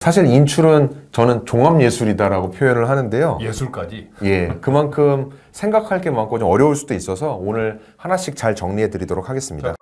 사실 인출은 저는 종합예술이다라고 표현을 하는데요. 예술까지. 예, 그만큼 생각할 게 많고 좀 어려울 수도 있어서 오늘 하나씩 잘 정리해 드리도록 하겠습니다.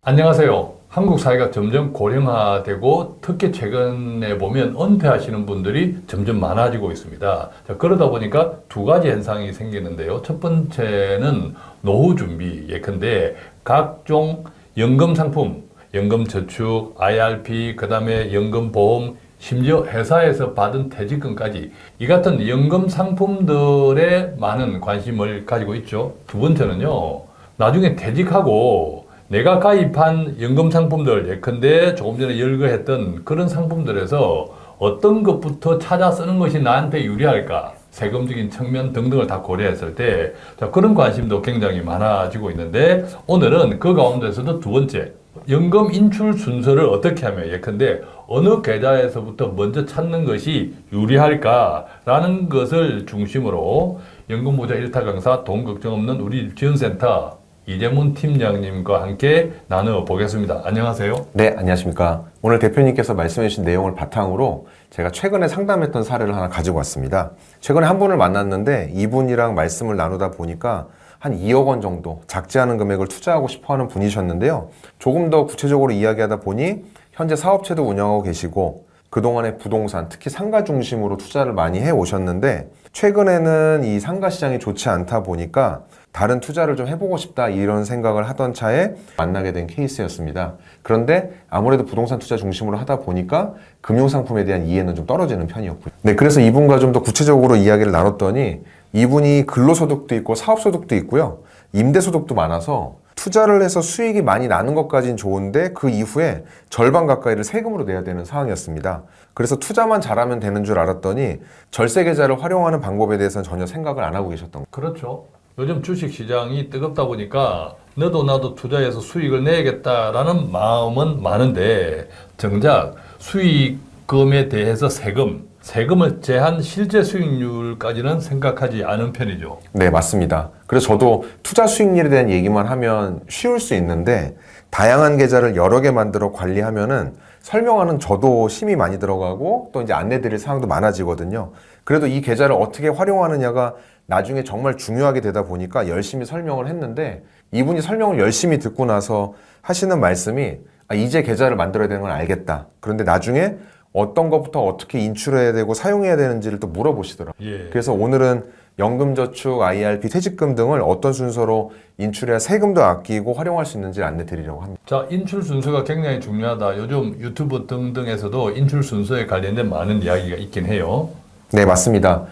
안녕하세요. 한국 사회가 점점 고령화되고 특히 최근에 보면 은퇴하시는 분들이 점점 많아지고 있습니다. 자, 그러다 보니까 두 가지 현상이 생기는데요. 첫 번째는 노후 준비. 예컨대 각종 연금 상품, 연금저축, IRP, 그 다음에 연금보험, 심지어 회사에서 받은 퇴직금까지 이 같은 연금 상품들에 많은 관심을 가지고 있죠. 두 번째는요, 나중에 퇴직하고 내가 가입한 연금 상품들, 예컨대 조금 전에 열거했던 그런 상품들에서 어떤 것부터 찾아 쓰는 것이 나한테 유리할까? 세금적인 측면 등등을 다 고려했을 때, 자, 그런 관심도 굉장히 많아지고 있는데, 오늘은 그 가운데서도 두 번째, 연금 인출 순서를 어떻게 하면, 예컨대 어느 계좌에서부터 먼저 찾는 것이 유리할까라는 것을 중심으로 연금보좌 1타 강사 돈 걱정 없는 우리 지원센터 이재문 팀장님과 함께 나눠보겠습니다. 안녕하세요. 네, 안녕하십니까. 오늘 대표님께서 말씀해 주신 내용을 바탕으로 제가 최근에 상담했던 사례를 하나 가지고 왔습니다. 최근에 한 분을 만났는데 이분이랑 말씀을 나누다 보니까 한 2억 원 정도 작지 않은 금액을 투자하고 싶어 하는 분이셨는데요. 조금 더 구체적으로 이야기하다 보니 현재 사업체도 운영하고 계시고 그동안에 부동산, 특히 상가 중심으로 투자를 많이 해 오셨는데 최근에는 이 상가 시장이 좋지 않다 보니까 다른 투자를 좀 해보고 싶다 이런 생각을 하던 차에 만나게 된 케이스였습니다. 그런데 아무래도 부동산 투자 중심으로 하다 보니까 금융상품에 대한 이해는 좀 떨어지는 편이었고요. 네, 그래서 이분과 좀 더 구체적으로 이야기를 나눴더니 이분이 근로소득도 있고 사업소득도 있고요. 임대소득도 많아서 투자를 해서 수익이 많이 나는 것까지는 좋은데 그 이후에 절반 가까이를 세금으로 내야 되는 상황이었습니다. 그래서 투자만 잘하면 되는 줄 알았더니 절세 계좌를 활용하는 방법에 대해서는 전혀 생각을 안 하고 계셨던 거예요. 그렇죠. 요즘 주식시장이 뜨겁다 보니까 너도 나도 투자해서 수익을 내야겠다라는 마음은 많은데 정작 수익금에 대해서 세금을 제한 실제 수익률까지는 생각하지 않은 편이죠. 네, 맞습니다. 그래서 저도 투자 수익률에 대한 얘기만 하면 쉬울 수 있는데 다양한 계좌를 여러 개 만들어 관리하면은 설명하는 저도 힘이 많이 들어가고 또 이제 안내 드릴 사항도 많아지거든요. 그래도 이 계좌를 어떻게 활용하느냐가 나중에 정말 중요하게 되다 보니까 열심히 설명을 했는데 이분이 설명을 열심히 듣고 나서 하시는 말씀이 이제 계좌를 만들어야 되는 건 알겠다. 그런데 나중에 어떤 것부터 어떻게 인출해야 되고 사용해야 되는지를 또 물어보시더라고요. 예. 그래서 오늘은 연금저축, IRP, 퇴직금 등을 어떤 순서로 인출해야 세금도 아끼고 활용할 수 있는지 안내 드리려고 합니다. 자, 인출 순서가 굉장히 중요하다. 요즘 유튜브 등등에서도 인출 순서에 관련된 많은 이야기가 있긴 해요. 네, 맞습니다.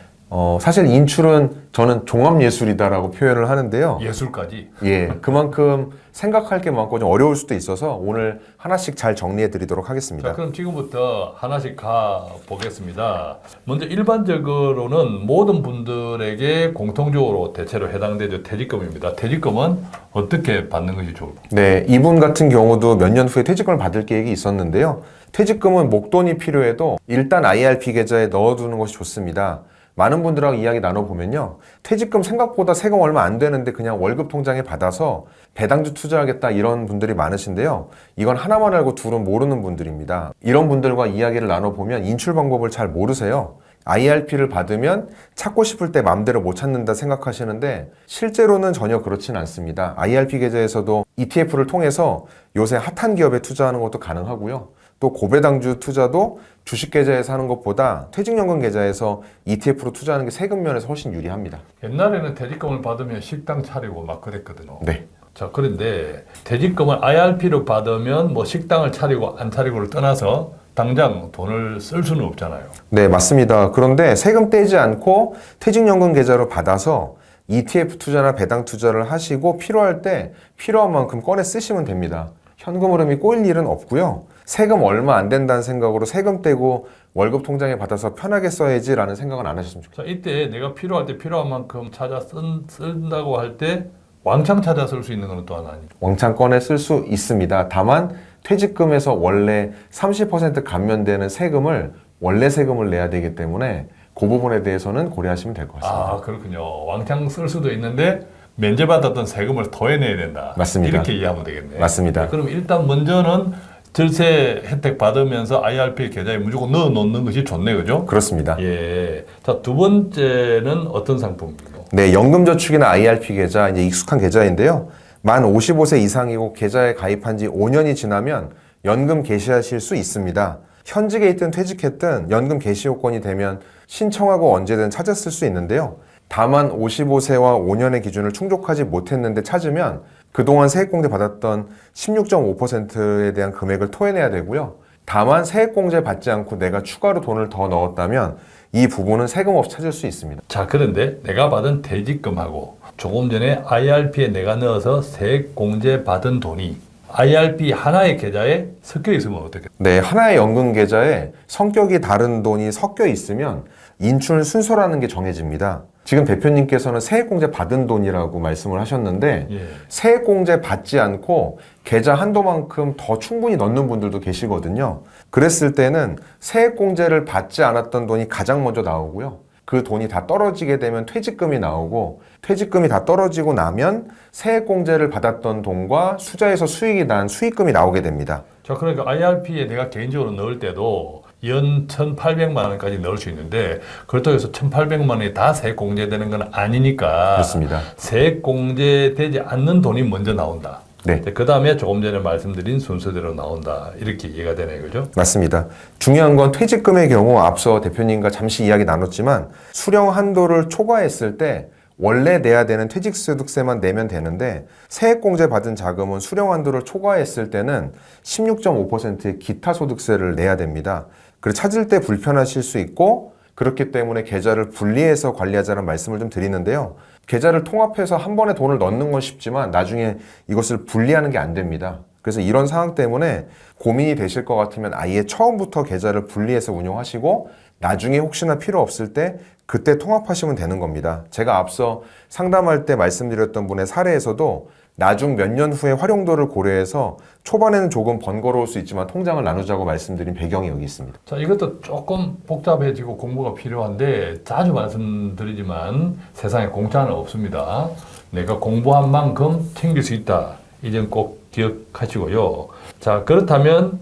사실 인출은 저는 종합예술이다라고 표현을 하는데요. 예술까지. 예, 그만큼 생각할 게 많고 좀 어려울 수도 있어서 오늘 하나씩 잘 정리해 드리도록 하겠습니다. 자, 그럼 지금부터 하나씩 가보겠습니다. 먼저 일반적으로는 모든 분들에게 공통적으로 대체로 해당되죠. 퇴직금입니다. 퇴직금은 어떻게 받는 것이 좋을까요? 네, 이분 같은 경우도 몇 년 후에 퇴직금을 받을 계획이 있었는데요. 퇴직금은 목돈이 필요해도 일단 IRP 계좌에 넣어두는 것이 좋습니다. 많은 분들하고 이야기 나눠보면요. 퇴직금 생각보다 세금 얼마 안 되는데 그냥 월급 통장에 받아서 배당주 투자하겠다 이런 분들이 많으신데요. 이건 하나만 알고 둘은 모르는 분들입니다. 이런 분들과 이야기를 나눠보면 인출 방법을 잘 모르세요. IRP를 받으면 찾고 싶을 때 마음대로 못 찾는다 생각하시는데 실제로는 전혀 그렇진 않습니다. IRP 계좌에서도 ETF를 통해서 요새 핫한 기업에 투자하는 것도 가능하고요. 또 고배당주 투자도 주식 계좌에서 하는 것보다 퇴직연금 계좌에서 ETF로 투자하는 게 세금 면에서 훨씬 유리합니다. 옛날에는 퇴직금을 받으면 식당 차리고 막 그랬거든요. 네. 자, 그런데 퇴직금을 IRP로 받으면 뭐 식당을 차리고 안 차리고를 떠나서 당장 돈을 쓸 수는 없잖아요. 네, 맞습니다. 그런데 세금 떼지 않고 퇴직연금 계좌로 받아서 ETF 투자나 배당 투자를 하시고 필요할 때 필요한 만큼 꺼내 쓰시면 됩니다. 현금 흐름이 꼬일 일은 없고요. 세금 얼마 안 된다는 생각으로 세금 떼고 월급 통장에 받아서 편하게 써야지라는 생각은 안 하셨으면 좋겠습니다. 자, 이때 내가 필요할 때 필요한 만큼 찾아 쓴다고 할 때 왕창 찾아 쓸 수 있는 건 또 하나 아니죠. 왕창 꺼내 쓸 수 있습니다. 다만 퇴직금에서 원래 30% 감면되는 세금을 원래 세금을 내야 되기 때문에 그 부분에 대해서는 고려하시면 될 것 같습니다. 아, 그렇군요. 왕창 쓸 수도 있는데 면제받았던 세금을 토해내야 된다. 맞습니다. 이렇게 이해하면 되겠네. 맞습니다. 네, 그럼 일단 먼저는 절세 혜택 받으면서 IRP 계좌에 무조건 넣어 놓는 것이 좋네, 그죠? 그렇습니다. 예. 자, 두 번째는 어떤 상품이고? 네, 연금저축이나 IRP 계좌 이제 익숙한 계좌인데요. 만 55세 이상이고 계좌에 가입한 지 5년이 지나면 연금 개시하실 수 있습니다. 현직에 있든 퇴직했든 연금 개시 요건이 되면 신청하고 언제든 찾았을 수 있는데요. 다만 55세와 5년의 기준을 충족하지 못했는데 찾으면 그동안 세액공제 받았던 16.5%에 대한 금액을 토해내야 되고요. 다만 세액공제 받지 않고 내가 추가로 돈을 더 넣었다면 이 부분은 세금 없이 찾을 수 있습니다. 자, 그런데 내가 받은 퇴직금하고 조금 전에 IRP에 내가 넣어서 세액공제 받은 돈이 IRP 하나의 계좌에 섞여 있으면 어떻게? 네, 하나의 연금 계좌에 성격이 다른 돈이 섞여 있으면 인출 순서라는 게 정해집니다. 지금 대표님께서는 세액공제 받은 돈이라고 말씀을 하셨는데 예. 세액공제 받지 않고 계좌 한도만큼 더 충분히 넣는 분들도 계시거든요. 그랬을 때는 세액공제를 받지 않았던 돈이 가장 먼저 나오고요. 그 돈이 다 떨어지게 되면 퇴직금이 나오고 퇴직금이 다 떨어지고 나면 세액공제를 받았던 돈과 수자에서 수익이 난 수익금이 나오게 됩니다. 자, 그러니까 IRP에 내가 개인적으로 넣을 때도 연 1,800만 원까지 넣을 수 있는데 그렇다고 해서 1,800만 원이 다 세액 공제되는 건 아니니까 그렇습니다. 세액 공제되지 않는 돈이 먼저 나온다. 네. 그 다음에 조금 전에 말씀드린 순서대로 나온다. 이렇게 이해가 되네요. 그죠? 맞습니다. 중요한 건 퇴직금의 경우 앞서 대표님과 잠시 이야기 나눴지만 수령 한도를 초과했을 때 원래 내야 되는 퇴직소득세만 내면 되는데 세액공제 받은 자금은 수령 한도를 초과했을 때는 16.5%의 기타 소득세를 내야 됩니다. 그래서 찾을 때 불편하실 수 있고 그렇기 때문에 계좌를 분리해서 관리하자는 말씀을 좀 드리는데요. 계좌를 통합해서 한 번에 돈을 넣는 건 쉽지만 나중에 이것을 분리하는 게 안 됩니다. 그래서 이런 상황 때문에 고민이 되실 것 같으면 아예 처음부터 계좌를 분리해서 운용하시고 나중에 혹시나 필요 없을 때 그때 통합하시면 되는 겁니다. 제가 앞서 상담할 때 말씀드렸던 분의 사례에서도 나중 몇 년 후에 활용도를 고려해서 초반에는 조금 번거로울 수 있지만 통장을 나누자고 말씀드린 배경이 여기 있습니다. 자, 이것도 조금 복잡해지고 공부가 필요한데 자주 말씀드리지만 세상에 공짜는 없습니다. 내가 공부한 만큼 챙길 수 있다. 이 점 꼭 기억하시고요. 자, 그렇다면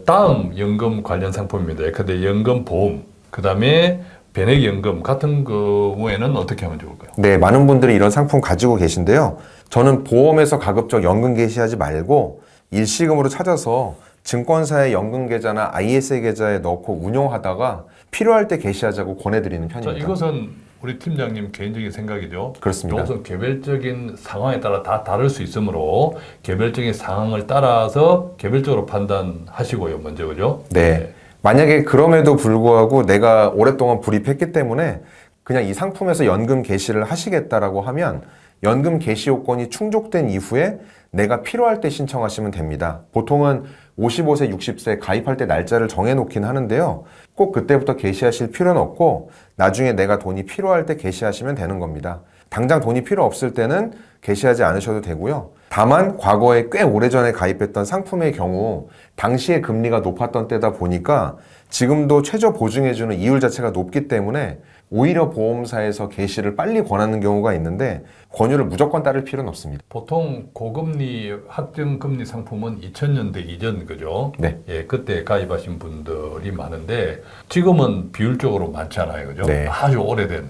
다음 연금 관련 상품입니다. 예컨대 연금 보험, 그 다음에 변액연금 같은 경우에는 어떻게 하면 좋을까요? 네, 많은 분들이 이런 상품 가지고 계신데요. 저는 보험에서 가급적 연금 개시하지 말고 일시금으로 찾아서 증권사의 연금 계좌나 ISA 계좌에 넣고 운용하다가 필요할 때 개시하자고 권해드리는 자, 편입니다. 이것은 우리 팀장님 개인적인 생각이죠. 그렇습니다. 이것은 개별적인 상황에 따라 다 다를 수 있으므로 개별적인 상황을 따라서 개별적으로 판단하시고요. 먼저, 그죠? 네. 만약에 그럼에도 불구하고 내가 오랫동안 불입했기 때문에 그냥 이 상품에서 연금 개시를 하시겠다라고 하면 연금 개시 요건이 충족된 이후에 내가 필요할 때 신청하시면 됩니다. 보통은 55세, 60세 가입할 때 날짜를 정해놓긴 하는데요. 꼭 그때부터 개시하실 필요는 없고 나중에 내가 돈이 필요할 때 개시하시면 되는 겁니다. 당장 돈이 필요 없을 때는 개시하지 않으셔도 되고요. 다만 과거에 꽤 오래전에 가입했던 상품의 경우 당시에 금리가 높았던 때다 보니까 지금도 최저 보증해주는 이율 자체가 높기 때문에 오히려 보험사에서 개시를 빨리 권하는 경우가 있는데 권유를 무조건 따를 필요는 없습니다. 보통 고금리 확정금리 상품은 2000년대 이전, 그죠? 네. 예, 그때 가입하신 분들이 많은데 지금은 비율적으로 많잖아요, 그죠? 네. 아주 오래된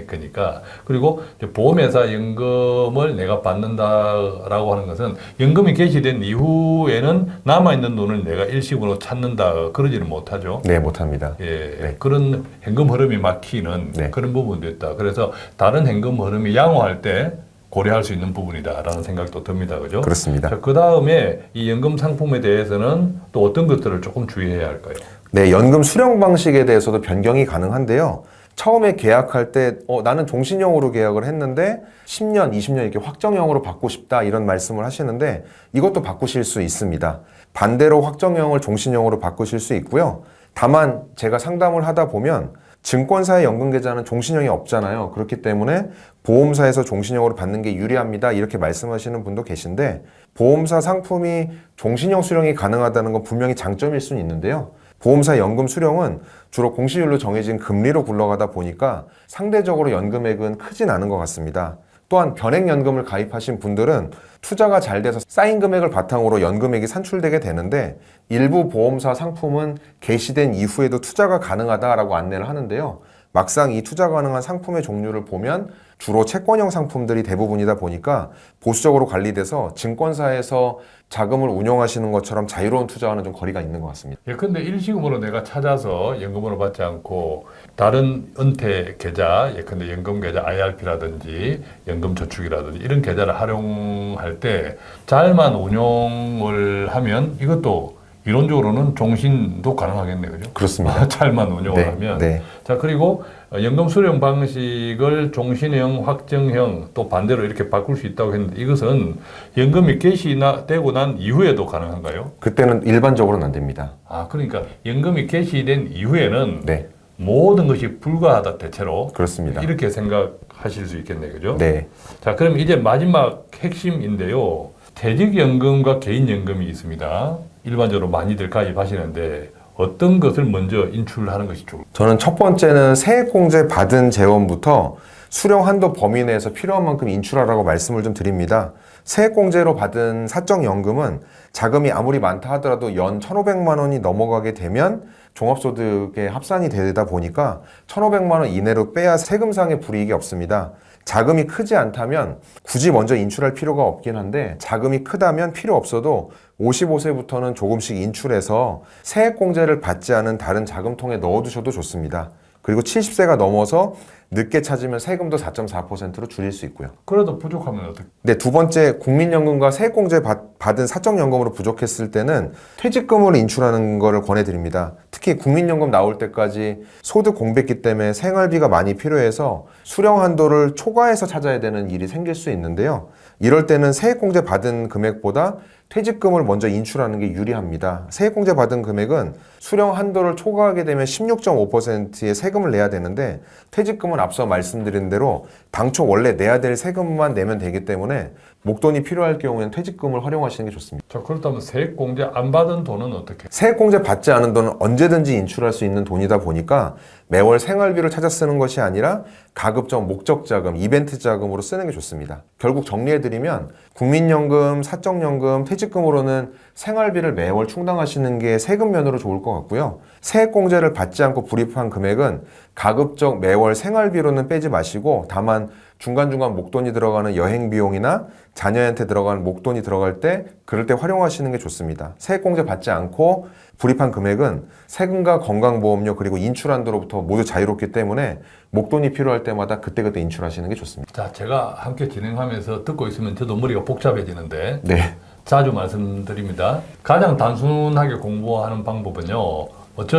그러니까 그리고 이제 보험회사 연금을 내가 받는다라고 하는 것은 연금이 개시된 이후에는 남아 있는 돈을 내가 일시금으로 찾는다 그러지는 못하죠. 네, 못합니다. 예, 네. 그런 현금 흐름이 막히는 네. 그런 부분도 있다. 그래서 다른 현금 흐름이 양호할 때 고려할 수 있는 부분이다라는 생각도 듭니다. 그죠? 그렇습니다. 자, 그 다음에 이 연금 상품에 대해서는 또 어떤 것들을 조금 주의해야 할까요? 네, 연금 수령 방식에 대해서도 변경이 가능한데요. 처음에 계약할 때 나는 종신형으로 계약을 했는데 10년, 20년 이렇게 확정형으로 받고 싶다 이런 말씀을 하시는데 이것도 바꾸실 수 있습니다. 반대로 확정형을 종신형으로 바꾸실 수 있고요. 다만 제가 상담을 하다 보면 증권사의 연금계좌는 종신형이 없잖아요. 그렇기 때문에 보험사에서 종신형으로 받는 게 유리합니다. 이렇게 말씀하시는 분도 계신데 보험사 상품이 종신형 수령이 가능하다는 건 분명히 장점일 수는 있는데요. 보험사 연금 수령은 주로 공시율로 정해진 금리로 굴러가다 보니까 상대적으로 연금액은 크진 않은 것 같습니다. 또한 변액연금을 가입하신 분들은 투자가 잘 돼서 쌓인 금액을 바탕으로 연금액이 산출되게 되는데 일부 보험사 상품은 개시된 이후에도 투자가 가능하다라고 안내를 하는데요. 막상 이 투자 가능한 상품의 종류를 보면 주로 채권형 상품들이 대부분이다 보니까 보수적으로 관리돼서 증권사에서 자금을 운용하시는 것처럼 자유로운 투자와는 좀 거리가 있는 것 같습니다. 예컨대 일시금으로 내가 찾아서 연금으로 받지 않고 다른 은퇴 계좌, 예컨대 연금 계좌 IRP라든지 연금 저축이라든지 이런 계좌를 활용할 때 잘만 운용을 하면 이것도 이론적으로는 종신도 가능하겠네요, 그죠? 그렇습니다. 잘만 운용을 네, 하면. 네. 자, 그리고 연금 수령 방식을 종신형, 확정형 또 반대로 이렇게 바꿀 수 있다고 했는데 이것은 연금이 개시되고 난 이후에도 가능한가요? 그때는 일반적으로는 안 됩니다. 아, 그러니까 연금이 개시된 이후에는 네, 모든 것이 불가하다 대체로 그렇습니다. 이렇게 생각하실 수 있겠네요, 그죠? 네. 자, 그럼 이제 마지막 핵심인데요. 퇴직연금과 개인연금이 있습니다. 일반적으로 많이들 가입하시는데 어떤 것을 먼저 인출하는 것이 좋을까요? 저는 첫 번째는 세액공제 받은 재원부터 수령 한도 범위 내에서 필요한 만큼 인출하라고 말씀을 좀 드립니다. 세액공제로 받은 사적연금은 자금이 아무리 많다 하더라도 연 1,500만 원이 넘어가게 되면 종합소득에 합산이 되다 보니까 1,500만 원 이내로 빼야 세금상의 불이익이 없습니다. 자금이 크지 않다면 굳이 먼저 인출할 필요가 없긴 한데 자금이 크다면 필요 없어도 55세부터는 조금씩 인출해서 세액공제를 받지 않은 다른 자금통에 넣어두셔도 좋습니다. 그리고 70세가 넘어서 늦게 찾으면 세금도 4.4%로 줄일 수 있고요. 그래도 부족하면 어떻게? 네, 두 번째 국민연금과 세액공제 받은 사적연금으로 부족했을 때는 퇴직금으로 인출하는 것을 권해드립니다. 특히 국민연금 나올 때까지 소득 공백기 때문에 생활비가 많이 필요해서 수령 한도를 초과해서 찾아야 되는 일이 생길 수 있는데요. 이럴 때는 세액공제 받은 금액보다 퇴직금을 먼저 인출하는 게 유리합니다. 세액공제 받은 금액은 수령 한도를 초과하게 되면 16.5%의 세금을 내야 되는데 퇴직금은 앞서 말씀드린 대로 당초 원래 내야 될 세금만 내면 되기 때문에 목돈이 필요할 경우에는 퇴직금을 활용하시는 게 좋습니다. 자, 그렇다면 세액공제 안 받은 돈은 어떻게? 세액공제 받지 않은 돈은 언제든지 인출할 수 있는 돈이다 보니까 매월 생활비를 찾아 쓰는 것이 아니라 가급적 목적자금, 이벤트 자금으로 쓰는 게 좋습니다. 결국 정리해드리면 국민연금, 사적연금, 퇴직금으로는 생활비를 매월 충당하시는 게 세금 면으로 좋을 것 같고요. 세액공제를 받지 않고 불입한 금액은 가급적 매월 생활비로는 빼지 마시고 다만 중간중간 목돈이 들어가는 여행 비용이나 자녀한테 들어가는 목돈이 들어갈 때 그럴 때 활용하시는 게 좋습니다. 세액공제 받지 않고 불입한 금액은 세금과 건강보험료 그리고 인출한도로부터 모두 자유롭기 때문에 목돈이 필요할 때마다 그때그때 인출하시는 게 좋습니다. 자, 제가 함께 진행하면서 듣고 있으면 저도 머리가 복잡해지는데 네. 자주 말씀드립니다. 가장 단순하게 공부하는 방법은요.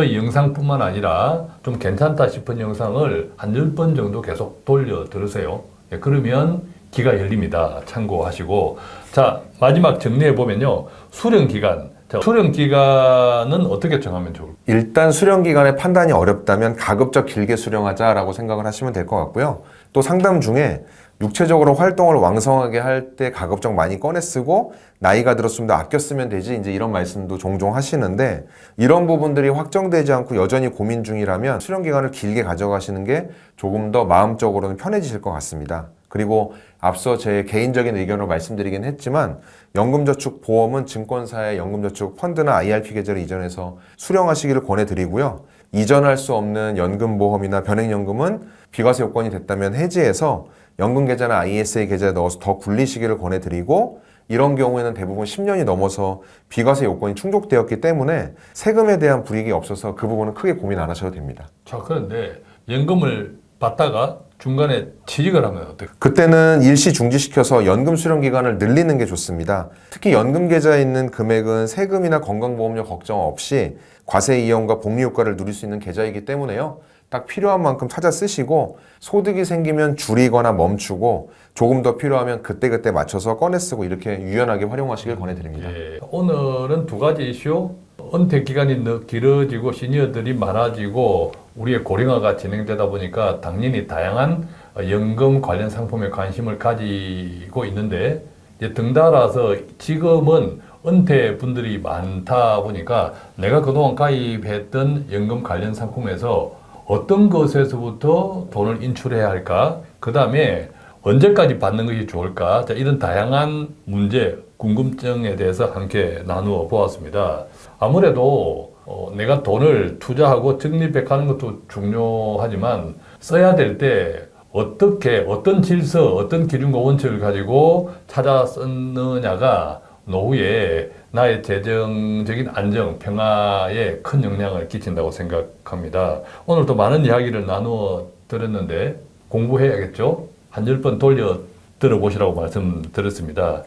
이 영상뿐만 아니라 좀 괜찮다 싶은 영상을 한 10번 정도 계속 돌려 들으세요. 예, 그러면 귀가 열립니다. 참고하시고. 자, 마지막 정리해 보면요. 수령 기간. 자, 수령 기간은 어떻게 정하면 좋을까요? 일단 수령 기간의 판단이 어렵다면 가급적 길게 수령하자라고 생각을 하시면 될 것 같고요. 또 상담 중에 육체적으로 활동을 왕성하게 할 때 가급적 많이 꺼내 쓰고 나이가 들었으면 아껴 쓰면 되지 이제 이런 말씀도 종종 하시는데 이런 부분들이 확정되지 않고 여전히 고민 중이라면 수령 기간을 길게 가져가시는 게 조금 더 마음적으로는 편해지실 것 같습니다. 그리고 앞서 제 개인적인 의견으로 말씀드리긴 했지만 연금저축보험은 증권사의 연금저축 펀드나 IRP 계좌를 이전해서 수령하시기를 권해드리고요. 이전할 수 없는 연금보험이나 변액연금은 비과세 요건이 됐다면 해지해서 연금계좌나 ISA 계좌에 넣어서 더 굴리시기를 권해드리고 이런 경우에는 대부분 10년이 넘어서 비과세 요건이 충족되었기 때문에 세금에 대한 불이익이 없어서 그 부분은 크게 고민 안 하셔도 됩니다. 자, 그런데 연금을 받다가 중간에 취직을 하면 어떨까요? 그때는 일시 중지시켜서 연금 수령 기간을 늘리는 게 좋습니다. 특히 연금 계좌에 있는 금액은 세금이나 건강보험료 걱정 없이 과세 이연과 복리 효과를 누릴 수 있는 계좌이기 때문에요. 딱 필요한 만큼 찾아 쓰시고 소득이 생기면 줄이거나 멈추고 조금 더 필요하면 그때그때 맞춰서 꺼내 쓰고 이렇게 유연하게 활용하시길 권해드립니다. 예, 오늘은 두 가지 이슈. 은퇴 기간이 길어지고 시니어들이 많아지고 우리의 고령화가 진행되다 보니까 당연히 다양한 연금 관련 상품에 관심을 가지고 있는데 이제 등달아서 지금은 은퇴 분들이 많다 보니까 내가 그동안 가입했던 연금 관련 상품에서 어떤 것에서부터 돈을 인출해야 할까? 그 다음에 언제까지 받는 것이 좋을까? 자, 이런 다양한 문제, 궁금증에 대해서 함께 나누어 보았습니다. 아무래도 내가 돈을 투자하고 적립백하는 것도 중요하지만 써야 될 때 어떻게 어떤 질서, 어떤 기준과 원칙을 가지고 찾아 쓰느냐가 노후에 나의 재정적인 안정, 평화에 큰 영향을 끼친다고 생각합니다. 오늘도 많은 이야기를 나누어 드렸는데 공부해야겠죠? 한 10번 돌려 들어보시라고 말씀드렸습니다.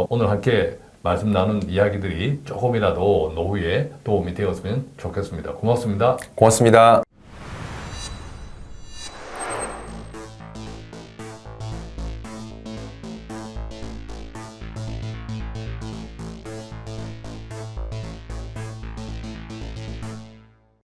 오늘 함께 말씀 나눈 이야기들이 조금이라도 노후에 도움이 되었으면 좋겠습니다. 고맙습니다. 고맙습니다.